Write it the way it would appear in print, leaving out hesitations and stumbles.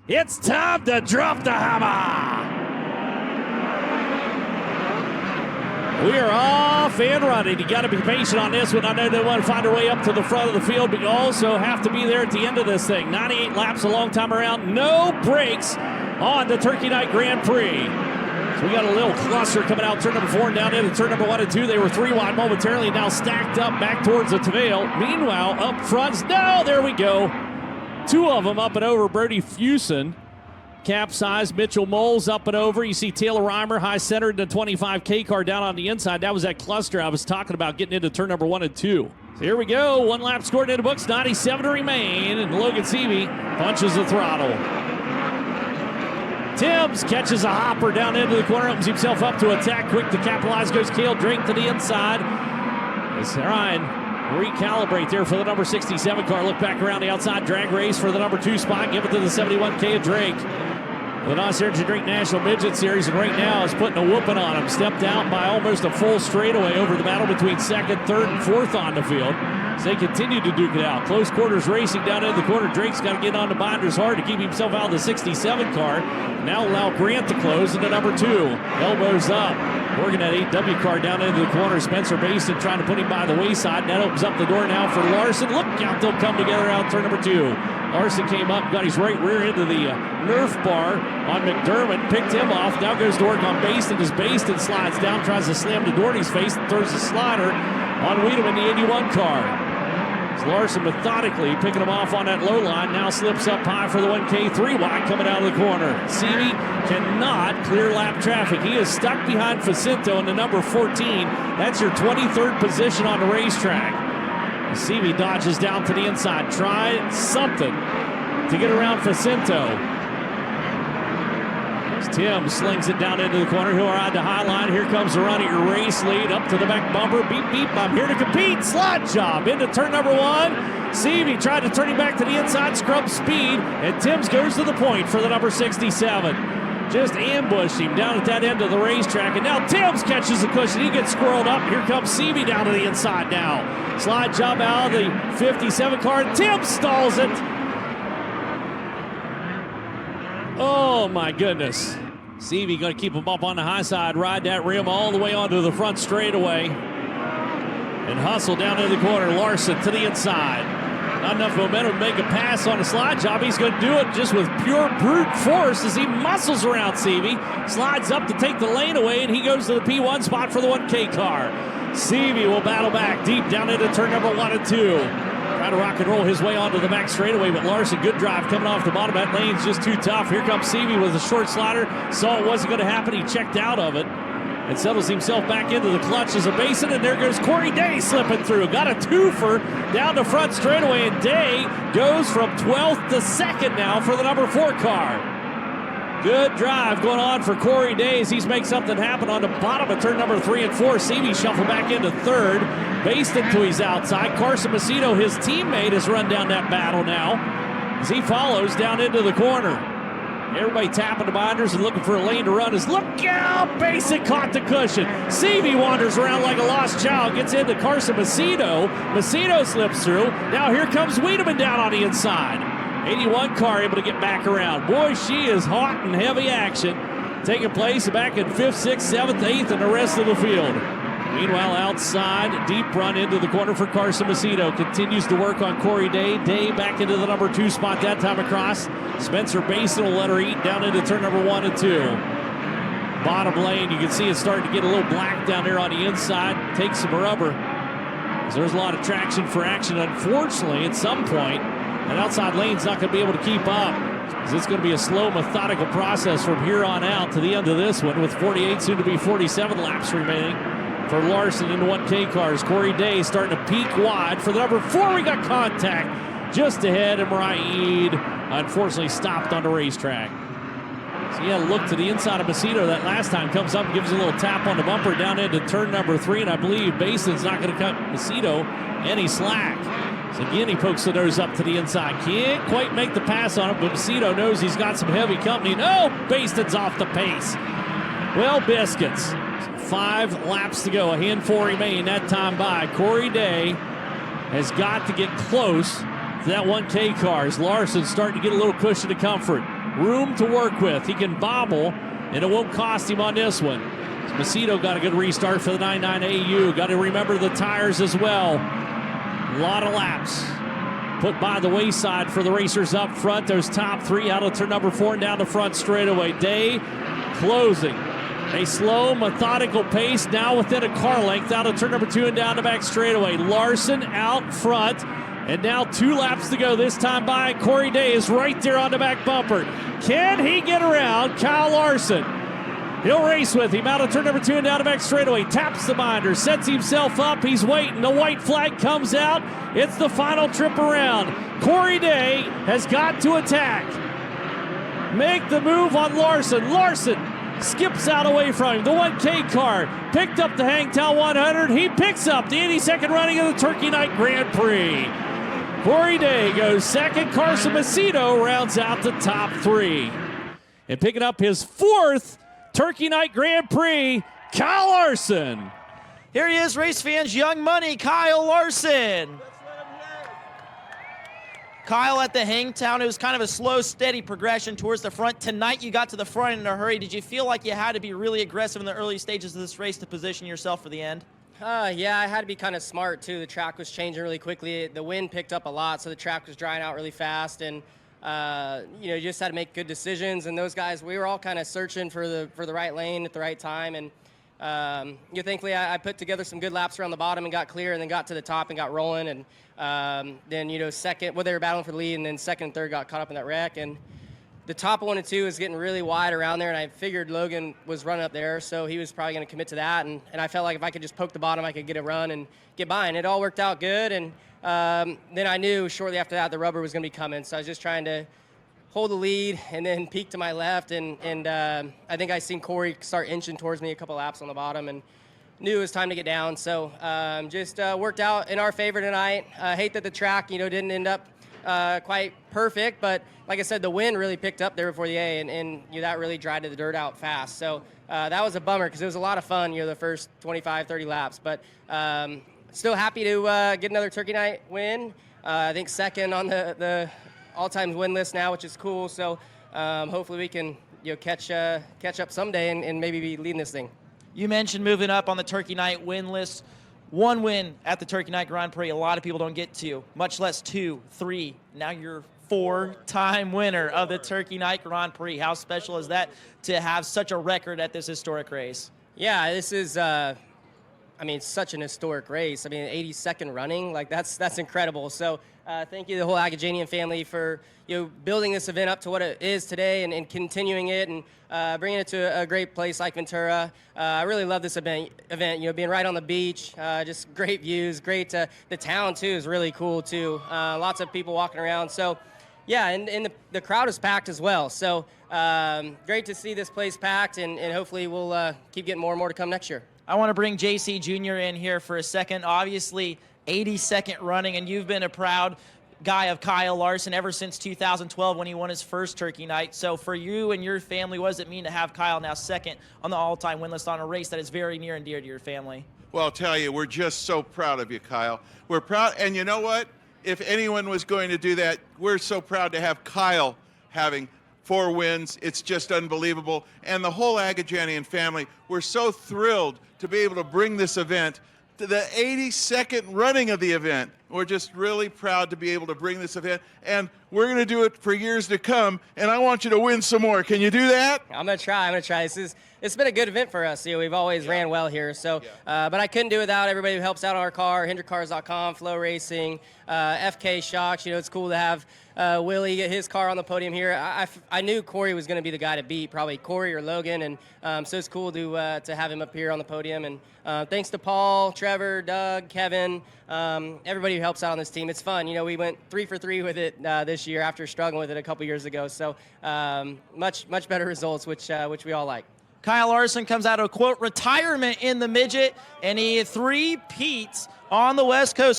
It's time to drop the hammer. We are off and running. You got to be patient on this one. I know they want to find their way up to the front of the field, but you also have to be there at the end of this thing. 98 laps a long time around. No brakes on the Turkey Night Grand Prix. So we got a little cluster coming out turn number 4 and down into turn number 1 and 2. They were 3 wide momentarily, now stacked up back towards the tail. Meanwhile, up front, no, there we go. 2 of them up and over. Brody Fusen capsized. Mitchell Moles up and over. You see Taylor Reimer high centered in the 25K car down on the inside. That was that cluster I was talking about getting into turn number 1 and 2. So here we go. 1 lap scored in the books. 97 to remain. And Logan Seavey punches the throttle. Timms catches a hopper down into the corner, opens himself up to attack. Quick to capitalize, goes Cale Drake to the inside. As Ryan recalibrate there for the number 67 car. Look back around the outside, drag race for the number 2 spot. Give it to the 71K of Drake. The NOS Energy Drink National Midget Series, and right now is putting a whooping on him. Stepped out by almost a full straightaway over the battle between 2nd, 3rd, and 4th on the field. As they continue to duke it out. Close quarters racing down into the corner. Drake's got to get on the binders hard to keep himself out of the 67 car. Now allow Grant to close into number 2. Elbows up. Working that 8W car down into the corner. Spencer Basin trying to put him by the wayside. And that opens up the door now for Larson. Look out, they'll come together out turn number 2. Larson came up, got his right rear into the Nerf bar on McDermott, picked him off. Now goes to work on Baston as Baston slides down, tries to slam to Doherty's face, and throws a slider on Wiedemann, the 81 car. As Larson methodically picking him off on that low line, now slips up high for the 1K, 3 wide coming out of the corner. Seavey cannot clear lap traffic. He is stuck behind Facinto in the number 14. That's your 23rd position on the racetrack. Seavey dodges down to the inside. Try something to get around Facinto. As Tim slings it down into the corner. He'll ride the high line. Here comes the run at your race lead. Up to the back bumper. Beep, beep. I'm here to compete. Slide job into turn number 1. Seavey tried to turn him back to the inside. Scrub speed. And Timms goes to the point for the number 67. Just ambushed him down at that end of the racetrack. And now Timms catches the cushion. He gets squirreled up. Here comes Seavey down to the inside now. Slide job out of the 57 car. Timms stalls it. Oh, my goodness. Seavey going to keep him up on the high side. Ride that rim all the way onto the front straightaway. And hustle down into the corner. Larson to the inside. Not enough momentum to make a pass on a slide job. He's going to do it just with pure brute force as he muscles around Seavey. Slides up to take the lane away, and he goes to the P1 spot for the 1K car. Seavey will battle back deep down into turn number 1 and 2. Trying to rock and roll his way onto the back straightaway, but Larson, good drive coming off the bottom. That lane's just too tough. Here comes Seavey with a short slider. Saw it wasn't going to happen. He checked out of it and settles himself back into the clutch as a Basin, and there goes Corey Day slipping through. Got a twofer down the front straightaway, and Day goes from 12th to 2nd now for the number 4 car. Good drive going on for Corey Day as he's made something happen on the bottom of turn number 3 and 4. Seavey shuffle back into 3rd. Baston to his outside. Carson Macedo, his teammate, has run down that battle now as he follows down into the corner. Everybody tapping the binders and looking for a lane to run. As look out, Basin caught the cushion. Seavey wanders around like a lost child, gets into Carson Macedo. Macedo slips through. Now here comes Wiedemann down on the inside. 81 car able to get back around. Boy, she is hot and heavy action taking place back in 5th, 6th, 7th, 8th, and the rest of the field. Meanwhile, outside, deep run into the corner for Carson Macedo. Continues to work on Corey Day. Day back into the number 2 spot that time across. Spencer Basin will let her eat down into turn number 1 and 2. Bottom lane, you can see it's starting to get a little black down there on the inside. Takes some rubber. There's a lot of traction for action. Unfortunately, at some point, that outside lane's not going to be able to keep up. It's going to be a slow, methodical process from here on out to the end of this one with 48, soon to be 47 laps remaining for Larson in the 1K cars. Corey Day starting to peak wide for the number 4. We got contact just ahead, and Raid unfortunately stopped on the racetrack. So yeah, look to the inside of Macedo that last time. Comes up and gives a little tap on the bumper down into turn number 3, and I believe Basin's not going to cut Macedo any slack. So again, he pokes the nose up to the inside. Can't quite make the pass on him, but Macedo knows he's got some heavy company. No, Baston's off the pace. Well, biscuits. 5 laps to go, a handful remain that time by. Corey Day has got to get close to that 1K car as Larson starting to get a little cushion of comfort. room to work with. He can bobble, and it won't cost him on this one. Macedo got a good restart for the 99 AU. Got to remember the tires as well. A lot of laps put by the wayside for the racers up front. Those top three out of turn number 4 and down the front straightaway. Day closing. A slow, methodical pace now within a car length out of turn number 2 and down the back straightaway. Larson out front, and now 2 laps to go this time by. Corey Day is right there on the back bumper. Can he get around Kyle Larson? He'll race with him out of turn number 2 and down the back straightaway. Taps the binder, sets himself up. He's waiting. The white flag comes out. It's the final trip around. Corey Day has got to attack. Make the move on Larson. Larson skips out away from him. The 1K car picked up the Hangtown 100. He picks up the 82nd running of the Turkey Night Grand Prix. Corey Day goes second. Carson Macedo rounds out the top 3. And picking up his 4th Turkey Night Grand Prix, Kyle Larson. Here he is, race fans, young money, Kyle Larson. Kyle at the Hangtown, it was kind of a slow, steady progression towards the front. Tonight you got to the front in a hurry. Did you feel like you had to be really aggressive in the early stages of this race to position yourself for the end? Yeah, I had to be kind of smart too. The track was changing really quickly. The wind picked up a lot, so the track was drying out really fast, and you just had to make good decisions. And those guys, we were all kind of searching for the right lane at the right time. And thankfully, I put together some good laps around the bottom and got clear, and then got to the top and got rolling. And then second, they were battling for the lead, and then second and third got caught up in that wreck. And the top 1 and 2 is getting really wide around there, and I figured Logan was running up there, so he was probably going to commit to that. And I felt like if I could just poke the bottom, I could get a run and get by. And it all worked out good. And then I knew shortly after that the rubber was going to be coming, so I was just trying to hold the lead and then peek to my left. And I think I seen Corey start inching towards me a couple laps on the bottom, and knew it was time to get down. So just worked out in our favor tonight. I hate that the track, didn't end up quite perfect, but like I said, the wind really picked up there before the A, and that really dried the dirt out fast. So that was a bummer because it was a lot of fun, the first 25, 30 laps. But still happy to get another Turkey Night win. I think second on the all-time win list now, which is cool. So hopefully we can catch up someday and maybe be leading this thing. You mentioned moving up on the Turkey Night win list. 1 win at the Turkey Night Grand Prix, a lot of people don't get to, much less 2, 3. Now you're 4-time winner of the Turkey Night Grand Prix. How special is that to have such a record at this historic race? Yeah, this is, such an historic race. 82nd running, that's incredible. So thank you, the whole Agajanian family, for building this event up to what it is today, and continuing it, and bringing it to a great place like Ventura. I really love this event. Being right on the beach, just great views, great. The town too is really cool too. Lots of people walking around. So yeah, and the crowd is packed as well. So great to see this place packed, and hopefully we'll keep getting more and more to come next year. I want to bring JC Jr. in here for a second. Obviously, 82nd running, and you've been a proud guy of Kyle Larson ever since 2012 when he won his first Turkey Night. So for you and your family, what does it mean to have Kyle now second on the all-time win list on a race that is very near and dear to your family? Well, I'll tell you, we're just so proud of you, Kyle. We're proud, and you know what? If anyone was going to do that, we're so proud to have Kyle having 4 wins. It's just unbelievable. And the whole Agajanian family, we're so thrilled to be able to bring this event to the 82nd running of the event. We're just really proud to be able to bring this event, and we're going to do it for years to come, and I want you to win some more. Can you do that? I'm going to try. It's been a good event for us. We've always ran well here. So, but I couldn't do it without everybody who helps out on our car, HendrickCars.com, FloRacing, FK Shocks. It's cool to have Willie get his car on the podium here. I knew Corey was going to be the guy to beat, probably Corey or Logan, and so it's cool to have him up here on the podium. And thanks to Paul, Trevor, Doug, Kevin, everybody who helps out on this team. It's fun. We went 3 for 3 with it this year after struggling with it a couple years ago. So much better results, which we all like. Kyle Larson comes out of, quote, retirement in the Midget, and he 3-peats on the West Coast.